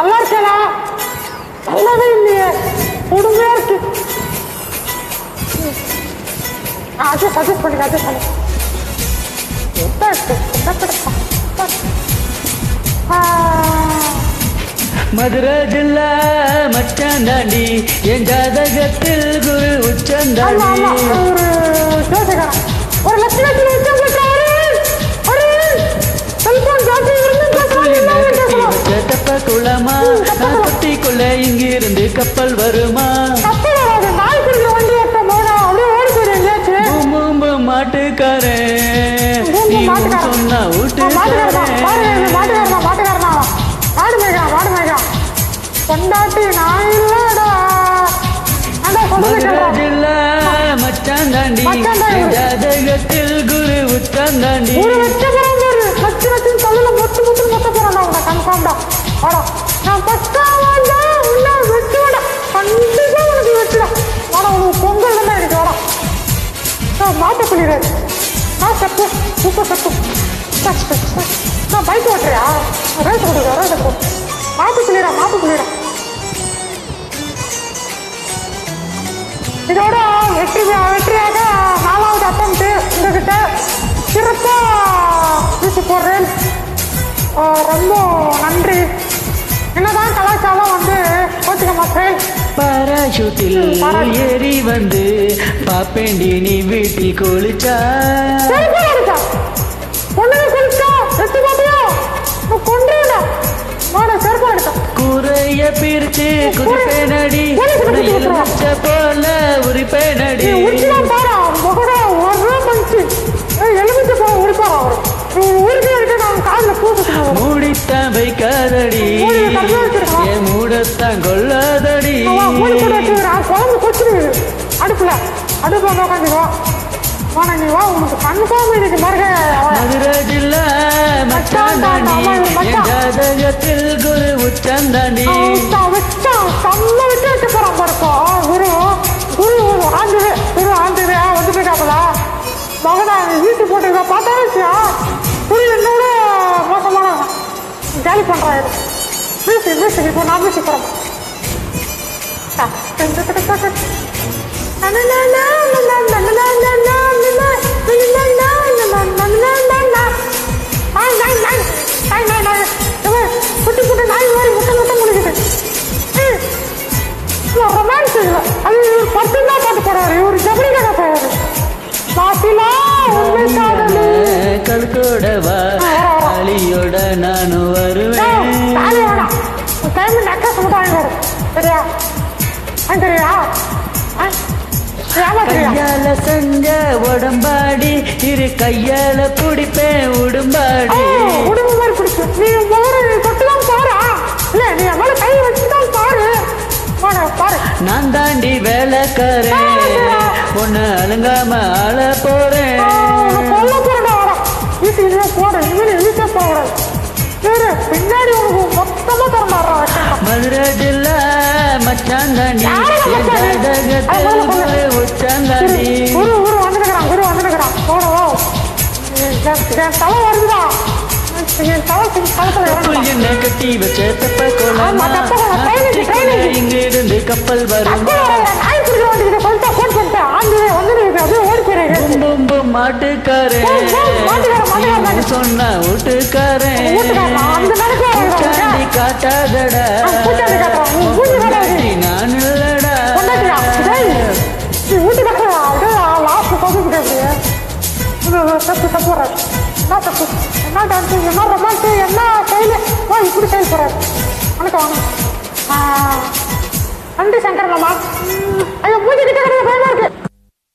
நல்லா இருக்கேடா. நல்லாவே இல்லையே, கொடுமையா இருக்கு. அட்ஜஸ்ட் பண்ணுங்க. மதுரை ஜில்லா மச்சாந்தாண்டி, என் ஜாதகத்தில் குரு உச்சந்தாண்டி. ஒரு லட்சம் தப்ப குளமா தொட்டிக்குள்ள இங்கிருந்து கப்பல் வருமா? மாட்டுக்காரன் நீ சொன்ன கொண்டாட்டி நான் இல்லடா. மதுரை ஜில்லா மச்சாந்தாண்டி, ஜாதகத்தில் குரு உச்சந்தாண்டி. நான் பஸ்டாவாண்டா உன்னை வெட்டுவடா, கண்டிப்பா உனக்கு வெட்டுடா. ஆனா உனக்கு பொங்கல் தான் எனக்கு வரா. மாட்ட சொல்லிடுறாரு. தப்பு சூப்பர் தப்பு. நான் பைக் ஓட்டுறியா? ரேஸ் ஓட்டுறேன். மாட்ட சொல்லிடுறேன். இதோட வெற்றியாக 4வது அட்டம்ப்ட் உங்ககிட்ட சிறப்பா வீசி போடுறேன். ரொம்ப நன்றி. என்னதான் கலாச்சாரம் வந்து கோச்சிக்க மாட்டேன். பாராசூட்டில் ஏறி வந்து பாப்பேண்டி நீ வீட்டில் குளிச்சா. பொண்ணுங்க குளிச்சா வெட்டி பாத்தியா? கொண்டேடா மாட செருப்பா எடுத்தா. குறைய பிரிச்சு குதிப்பேனடி, எலுமிச்ச போல உரிப்பேனடி. பாரா முகடா ஒரு பஞ்சு எலுமிச்ச போல உரிப்பாரா அவரு. மூடித்தான் வைக்காதடி, என் மூடத்தான் கொள்ளாதடி. குழம்பு கொச்சு அடுப்புல உட்காந்துவா. உனக்கு கன்ஃபார்ம் இன்னைக்கு மதுரை ஜில்லா மச்சாந்தாண்டி, என் ஜாதகத்தில் குரு உச்சந்தாண்டி. செம்ம விட்டு வச்சு போறான் பாருப்பா. குரு ஆண்டு வந்து போயிட்டாப்பல மகனா வீட்டு போட்டு பார்த்தாச்சியா. குரு என்னோட மோசமான ஜாலி பண்றாரு. மியூசிக் இப்போ நான் மியூசிக் போறேன். குட்டி குட்டி நாய் மாதிரி முட்டை முடிக்குது. ரொமான்ஸ் அது பத்து தான் பாட்டு போடுவாரு. இவரு ஜபடி கடை போவாரு. பாத்திலா உண்மை காதலி கல்கோடவா தாலியோட நானும் வருவேன். நக்காசு மட்டும் வாங்கி வரும். சரியா? கையால செஞ்ச உடம்பாடி, இரு கையால பிடிப்பேன் உடும்பாடி. உடம்பு மாதிரி பிடிச்சு நீ தொட்டுதான் பாரு. இல்ல நீ மேல கை வச்சுதான் பாரு. நான் தாண்டி வேலைக்காரன், ஒன்னு அழுங்காம ஆள போறேன். பின்னாடி உனக்கு மொத்தமா தரமாறா. மதுரை ஜில்லா மச்சாந்தாண்டி, ஜாதகத்தில் உச்சந்தாண்டி. குரு வந்துருக்கிறான். தலை வருதுடா. என்ன கட்டி வச்ச தப்ப கோலமா, இங்கிருந்து கப்பல் வரும். மாட்டுக்காரன் சொன்ன வீட்டுக்காரன் காட்டாதடா. நான் இல்லடா. என்ன டான்ஸ், என்ன ரொமான்ஸ், என்ன செயல் இப்படி செயல்படுறாரு. வணக்கம் நன்றி சங்கர் மாமா. ஐயோ பூஜை கிட்ட பயமா இருக்கு.